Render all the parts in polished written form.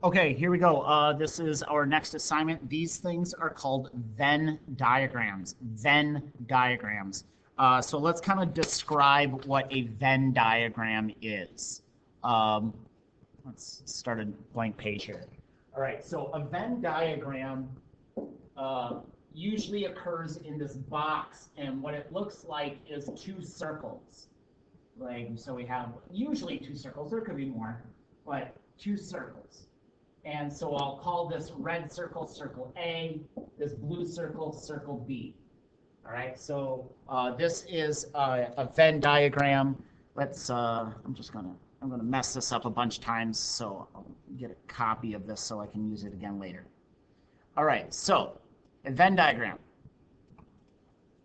Okay, here we go. This is our next assignment. These things are called Venn diagrams. Venn diagrams. So let's kind of describe what a Venn diagram is. Um, let's start a blank page here. All right, so a Venn diagram usually occurs in this box, and what it looks like is two circles. So we have usually two circles. There could be more, but two circles. And so I'll call this red circle, circle A, this blue circle, circle B. All right, so this is a Venn diagram. I'm gonna mess this up a bunch of times, so I'll get a copy of this so I can use it again later. All right, so a Venn diagram.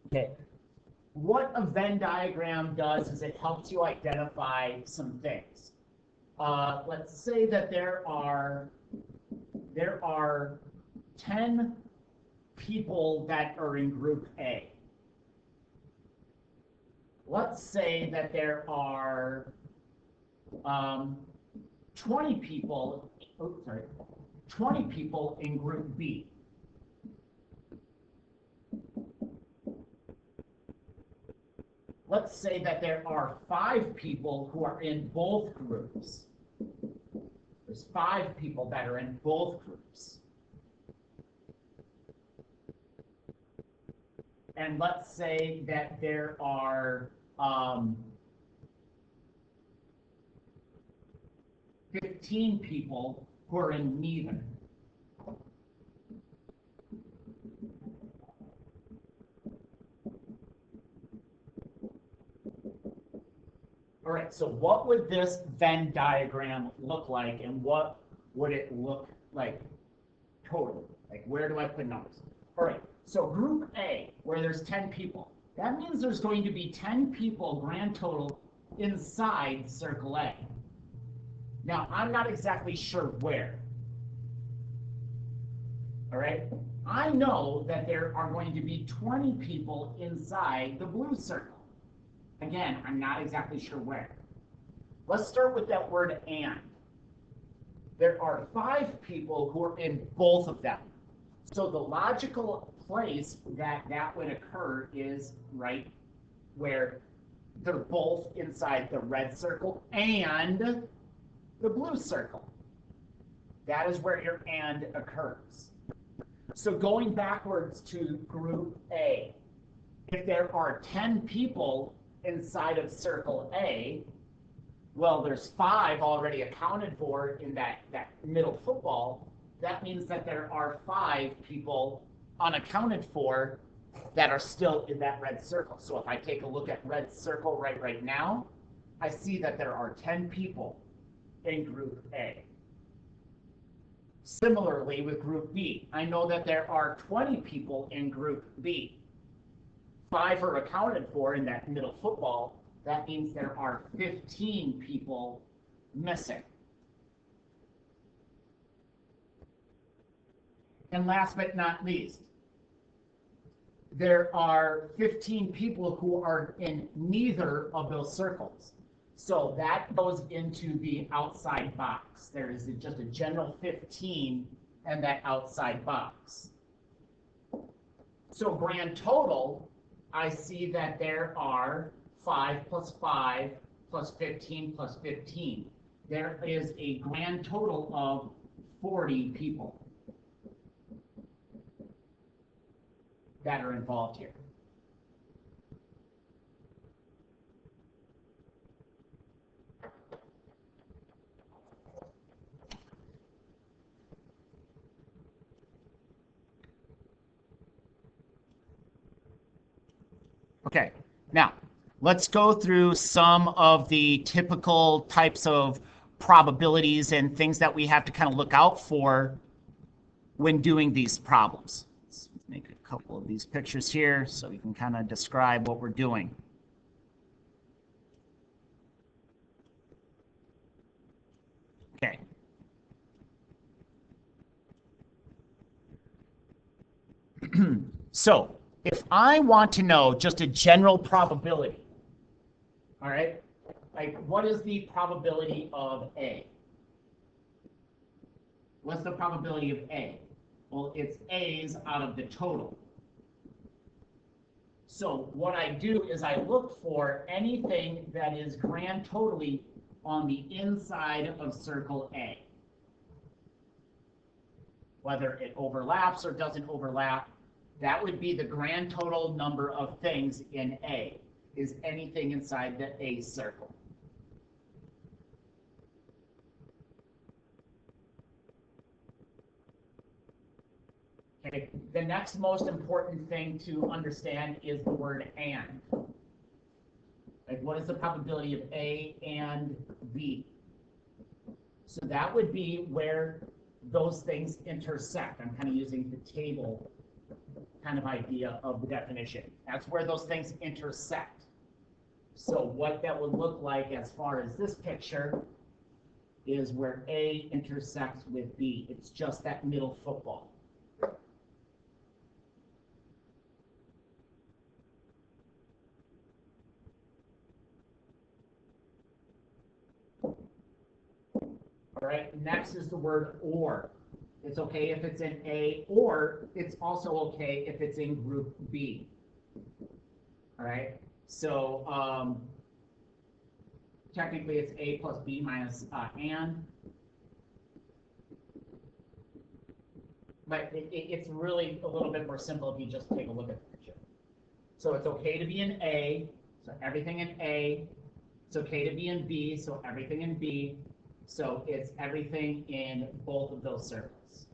Okay, what a Venn diagram does is it helps you identify some things. Let's say that there are 10 people that are in group A. Let's say that there are 20 people in group B. Let's say that there are 5 people who are in both groups. There's 5 people that are in both groups. And let's say that there are 15 people who are in neither. All right, so what would this Venn diagram look like, and what would it look like totally? Like, where do I put numbers? All right, so group A, where there's 10 people, that means there's going to be 10 people grand total inside circle A. Now, I'm not exactly sure where. All right, I know that there are going to be 20 people inside the blue circle. Again, I'm not exactly sure where. Let's start with that word and. There are 5 people who are in both of them. So the logical place that would occur is right where they're both inside the red circle and the blue circle. That is where your and occurs. So going backwards to group A, if there are 10 people inside of circle A, well, there's 5 already accounted for in that middle football. That means that there are 5 people unaccounted for that are still in that red circle. So if I take a look at red circle right now, I see that there are 10 people in group A. Similarly with group B, I know that there are 20 people in group B. 5 are accounted for in that middle football. That means there are 15 people missing. And last but not least, there are 15 people who are in neither of those circles. So that goes into the outside box. There is just a general 15 in that outside box. So grand total, I see that there are 5 plus 5 plus 15 plus 15. There is a grand total of 40 people that are involved here. Okay, now let's go through some of the typical types of probabilities and things that we have to kind of look out for when doing these problems. Let's make a couple of these pictures here so we can kind of describe what we're doing. Okay. So if I want to know just a general probability, all right, like what is the probability of A? What's the probability of A? Well, it's A's out of the total. So what I do is I look for anything that is grand totally on the inside of circle A. Whether it overlaps or doesn't overlap, that would be the grand total number of things in A, is anything inside the A circle. Okay, the next most important thing to understand is the word and. Like, what is the probability of A and B? So that would be where those things intersect. I'm kind of using the table kind of idea of the definition. That's where those things intersect. So what that would look like as far as this picture is where A intersects with B. It's just that middle football. All right, next is the word or. It's okay if it's in A, or it's also okay if it's in group B. All right, so technically it's A plus B minus and. But it's really a little bit more simple if you just take a look at the picture. So it's okay to be in A, so everything in A. It's okay to be in B, so everything in B. So it's everything in both of those circles.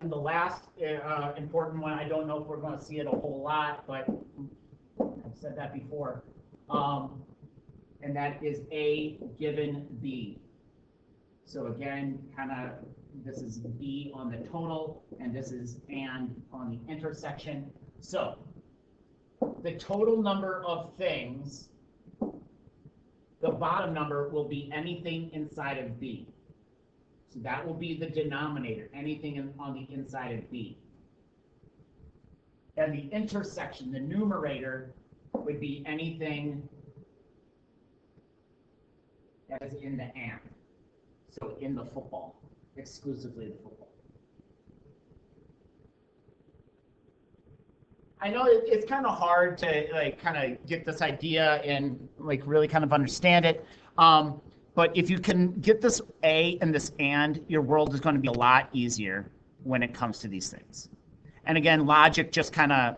And the last important one, I don't know if we're going to see it a whole lot, but I've said that before. And that is A given B. So again, kind of, this is B on the total, and this is and on the intersection. So the total number of things, the bottom number will be anything inside of B. So that will be the denominator, anything on the inside of B. And the intersection, the numerator, would be anything that is in the and. So in the football, exclusively the football. I know it's kind of hard to like kind of get this idea and like really kind of understand it. But if you can get this A and this and, your world is going to be a lot easier when it comes to these things. And again, logic just kind of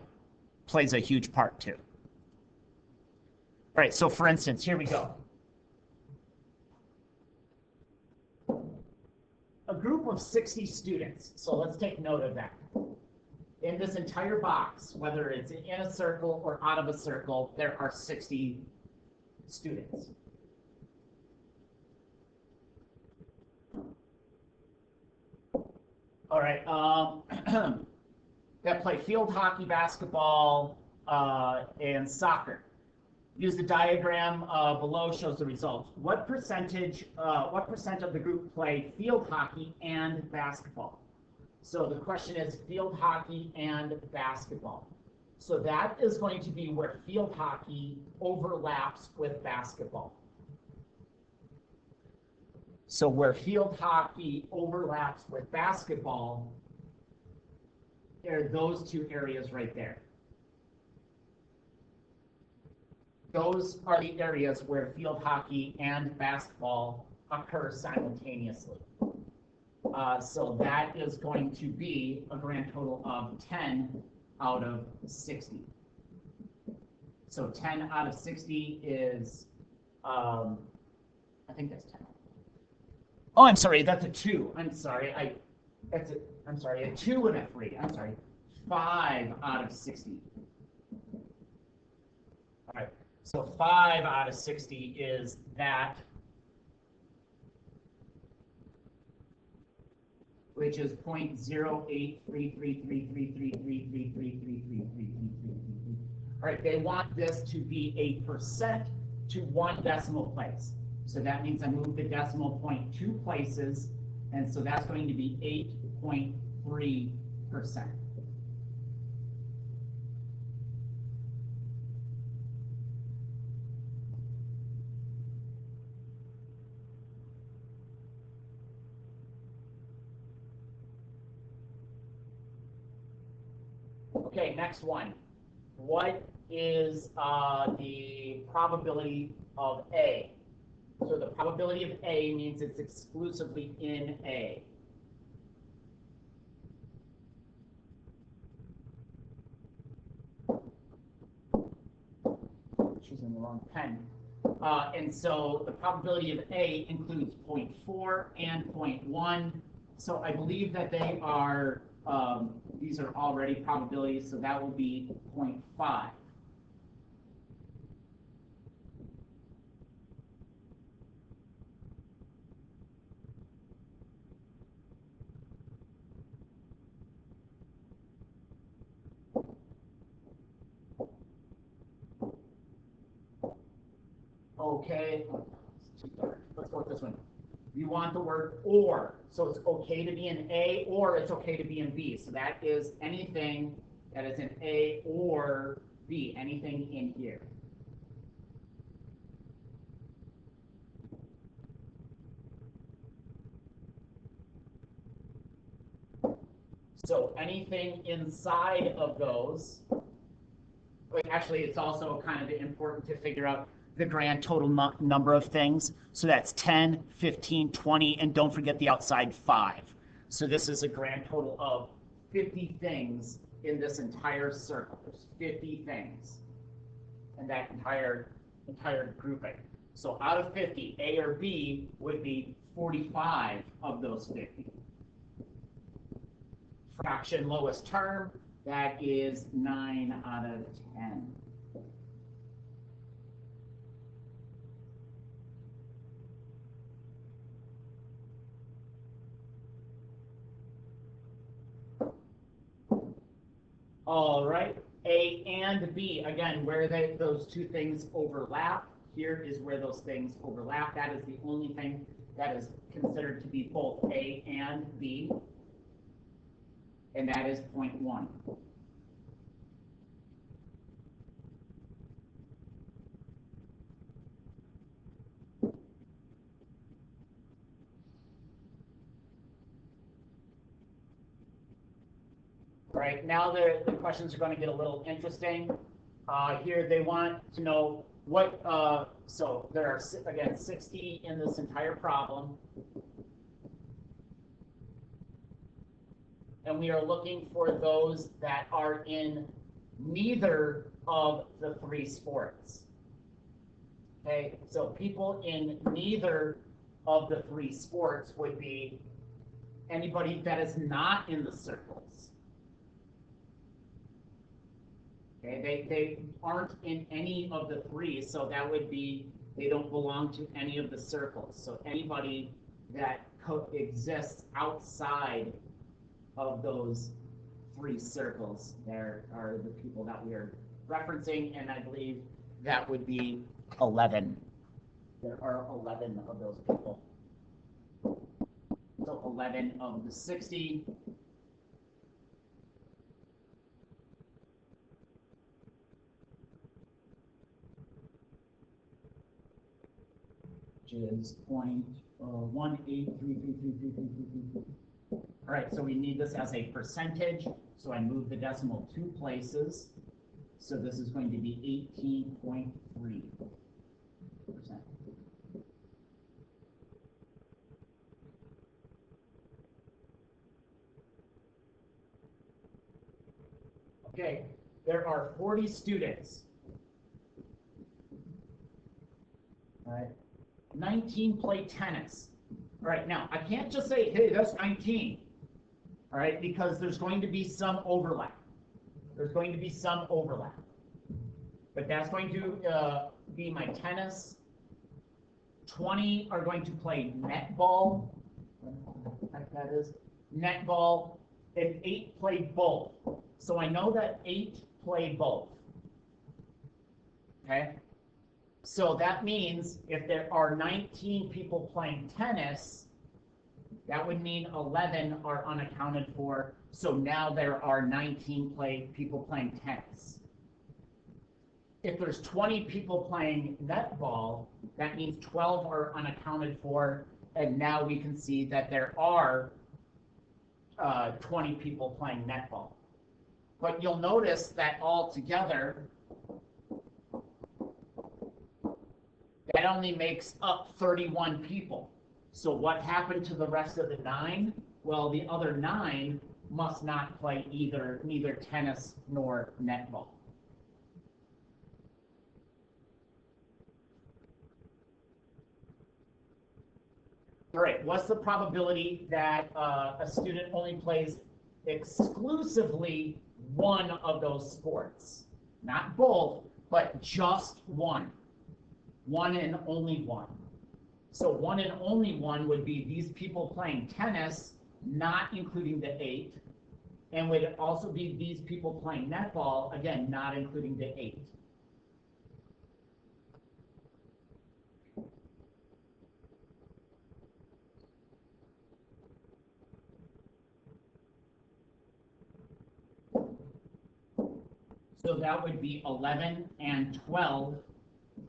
plays a huge part too. All right, so for instance, here we go. A group of 60 students, so let's take note of that. In this entire box, whether it's in a circle or out of a circle, there are 60 students. All right, that play field hockey, basketball, and soccer. Use the diagram below, shows the results. What percent of the group play field hockey and basketball? So the question is field hockey and basketball. So that is going to be where field hockey overlaps with basketball. So where field hockey overlaps with basketball, there are those two areas right there. Those are the areas where field hockey and basketball occur simultaneously. So that is going to be a grand total of 10 out of 60. So 10 out of 60 is, I think that's 10. Oh, I'm sorry, that's a 2. I'm sorry, I'm sorry, a 2 and a 3. I'm sorry, 5 out of 60. All right, so 5 out of 60 is that, which is 0.0833333333333333. All right, they want this to be a percent to one decimal place. So that means I move the decimal point 2 places, and so that's going to be 0.3%. Okay, next one. What is the probability of A? So the probability of A means it's exclusively in A. Choosing the wrong pen. And so the probability of A includes 0.4 and 0.1. So I believe that they are, these are already probabilities, so that will be 0.5. Okay, it's too dark. Let's go with this one. You want the word or. So it's okay to be in A or it's okay to be in B. So that is anything that is in A or B, anything in here. So anything inside of those, actually it's also kind of important to figure out the grand total number of things. So that's 10, 15, 20, and don't forget the outside 5. So this is a grand total of 50 things in this entire circle. There's 50 things in that entire grouping. So out of 50, A or B would be 45 of those 50. Fraction lowest term, that is 9 out of 10. All right, A and B, again, where those two things overlap, here is where those things overlap. That is the only thing that is considered to be both A and B, and that is 0.1. All right, now the questions are going to get a little interesting. Here they want to know what, so there are, again, 60 in this entire problem. And we are looking for those that are in neither of the 3 sports. Okay, so people in neither of the 3 sports would be anybody that is not in the circles. Okay, they aren't in any of the 3, so that would be they don't belong to any of the circles. So anybody that exists outside of those 3 circles, there are the people that we are referencing, and I believe that would be 11. There are 11 of those people. So 11 of the 60. Which is 0.183333333. All right, so we need this as a percentage. So I move the decimal 2 places. So this is going to be 18.3%. Okay, there are 40 students. All right, 19 play tennis. All right, now I can't just say, hey, that's 19. All right, because there's going to be some overlap. There's going to be some overlap. But that's going to be my tennis. 20 are going to play netball. What the heck that is? Netball. And 8 play both. So I know that 8 play both. Okay? So that means if there are 19 people playing tennis, That would mean 11 are unaccounted for, so now there are 19 people playing tennis. If there's 20 people playing netball, that means 12 are unaccounted for, and now we can see that there are 20 people playing netball. But you'll notice that altogether, that only makes up 31 people. So what happened to the rest of the 9? Well, the other 9 must not play neither tennis nor netball. All right, what's the probability that a student only plays exclusively one of those sports? Not both, but just one. One and only one. So one and only one would be these people playing tennis, not including the 8, and would also be these people playing netball, again, not including the 8. So that would be 11 and 12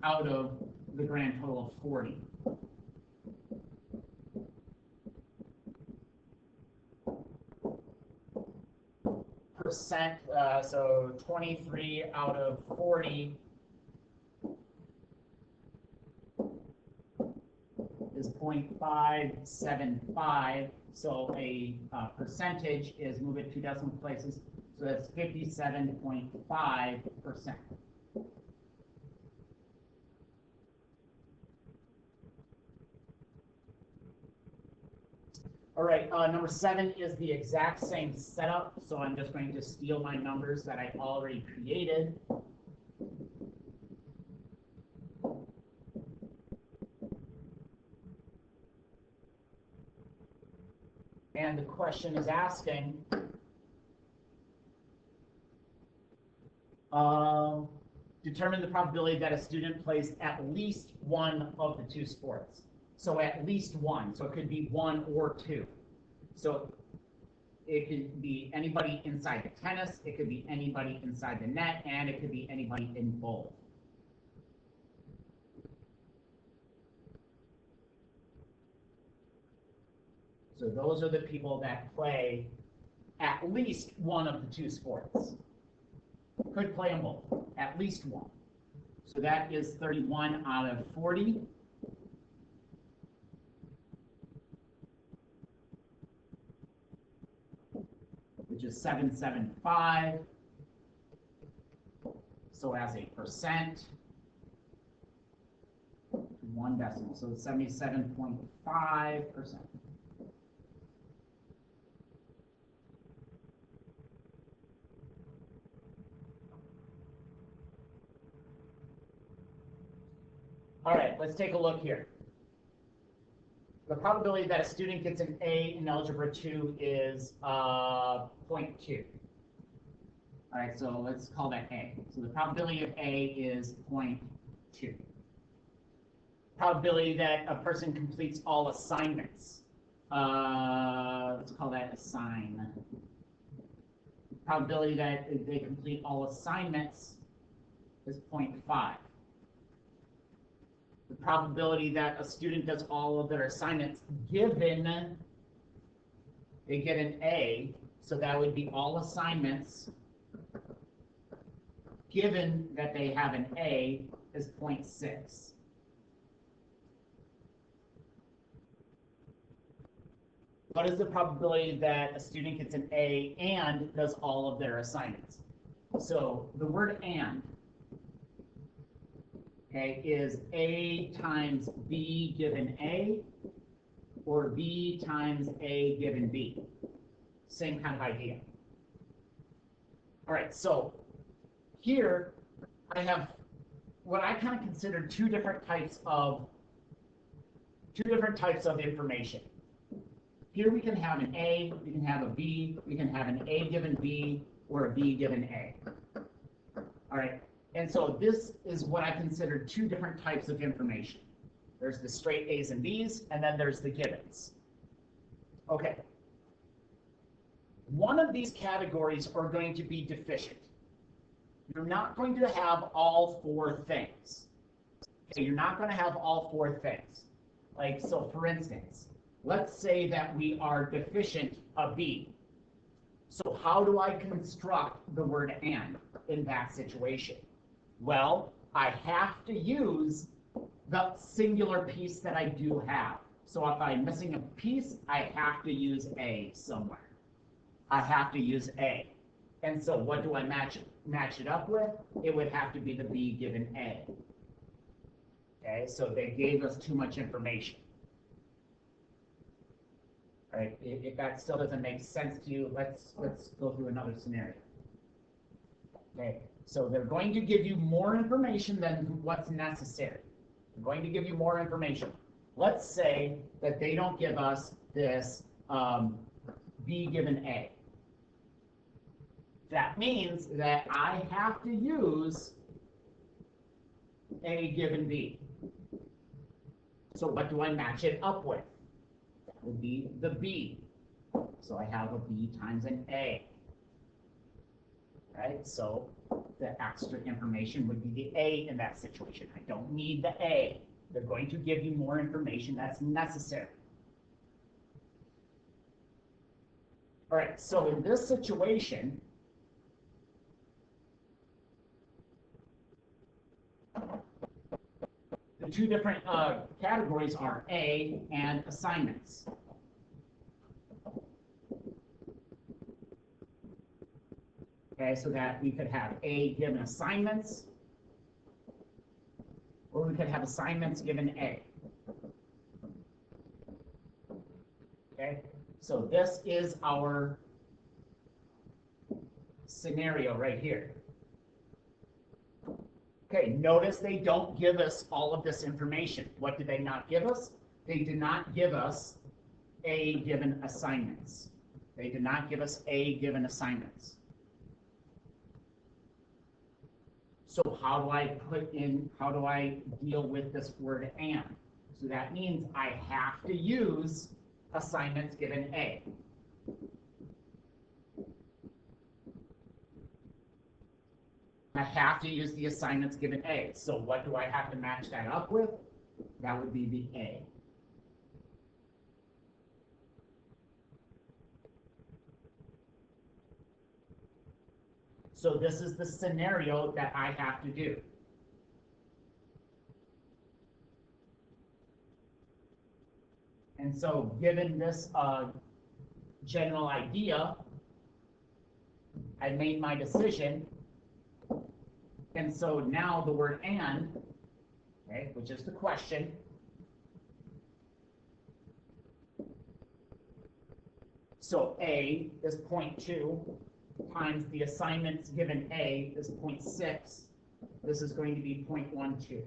out of the grand total of 40. Percent, so 23 out of 40 is 0.575. So a percentage is, move it 2 decimal places, so that's 57.5%. All right, number 7 is the exact same setup, so I'm just going to steal my numbers that I already created. And the question is asking, determine the probability that a student plays at least one of the 2 sports. So at least one, so it could be 1 or 2. So it could be anybody inside the tennis, it could be anybody inside the net, and it could be anybody in both. So those are the people that play at least one of the 2 sports. Could play them both, at least one. So that is 31 out of 40. Which is 775. So as a percent, 1 decimal, so 77.5%. All right, let's take a look here. The probability that a student gets an A in Algebra 2 is 0.2. All right, so let's call that A. So the probability of A is 0.2. Probability that a person completes all assignments. Let's call that assign. Probability that they complete all assignments is 0.5. The probability that a student does all of their assignments given they get an A, so that would be all assignments given that they have an A, is 0.6. What is the probability that a student gets an A and does all of their assignments? So the word and, okay, is A times B given A, or B times A given B. Same kind of idea. All right, so here I have what I kind of consider two different types of information. Here we can have an A, we can have a B, we can have an A given B, or a B given A. All right, and so this is what I consider two different types of information. There's the straight A's and B's, and then there's the givens. Okay. One of these categories are going to be deficient. You're not going to have all four things. Okay, you're not going to have all four things. Like, so for instance, let's say that we are deficient a B. So how do I construct the word and in that situation? Well, I have to use the singular piece that I do have. So if I'm missing a piece, I have to use A somewhere. I have to use A. And so what do I match it up with? It would have to be the B given A. Okay, so they gave us too much information. All right, if that still doesn't make sense to you, let's go through another scenario. Okay, so they're going to give you more information than what's necessary. They're going to give you more information. Let's say that they don't give us this B given A. That means that I have to use A given B. So what do I match it up with? That would be the B. So I have a B times an A. Right? So the extra information would be the A in that situation. I don't need the A. They're going to give you more information that's necessary. All right, so in this situation, the two different categories are A and assignments. Okay, so that we could have A given assignments, or we could have assignments given A. Okay, so this is our scenario right here. Okay, notice they don't give us all of this information. What did they not give us? They did not give us A given assignments. They did not give us A given assignments. So how do I deal with this word and? So that means I have to use assignments given A. I have to use the assignments given A. So what do I have to match that up with? That would be the A. So this is the scenario that I have to do. And so given this general idea, I made my decision. And so now the word and, okay, which is the question, so A is 0.2 times the assignments given A is 0.6. This is going to be 0.12.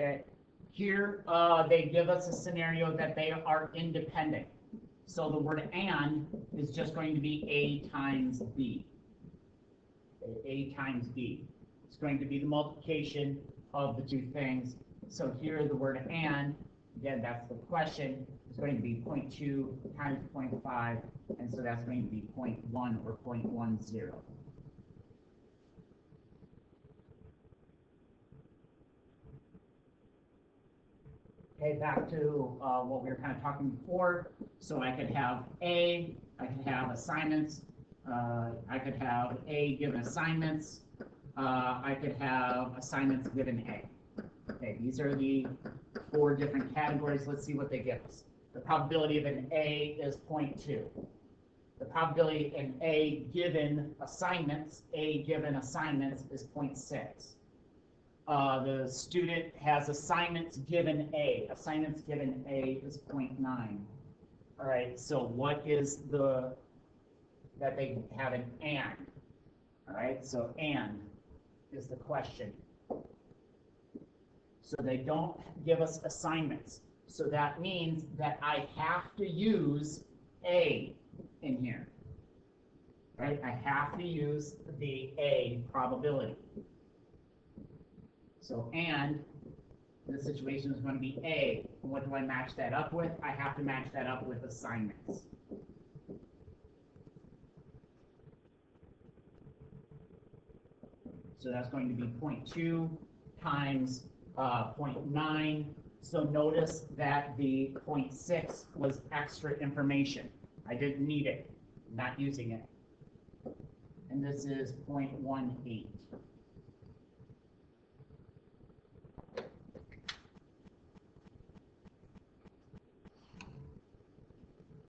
Okay, here they give us a scenario that they are independent. So the word and is just going to be A times B. A times B. It's going to be the multiplication of the two things. So here the word and, again, that's the question, is going to be 0.2 times 0.5, and so that's going to be 0.1 or 0.10. Okay, back to what we were kind of talking before. So I could have A, I could have assignments, I could have A given assignments, I could have assignments given A. Okay, these are the 4 different categories. Let's see what they give us. The probability of an A is 0.2. The probability in A given assignments is 0.6. The student has assignments given A. Assignments given A is 0.9. All right, so what is that they have an and? All right, so and is the question. So they don't give us assignments. So that means that I have to use A in here. Right? I have to use the A probability. So and this situation is going to be A. And what do I match that up with? I have to match that up with assignments. So that's going to be 0.2 times 0.9. So notice that the 0.6 was extra information. I didn't need it, not using it. And this is 0.18.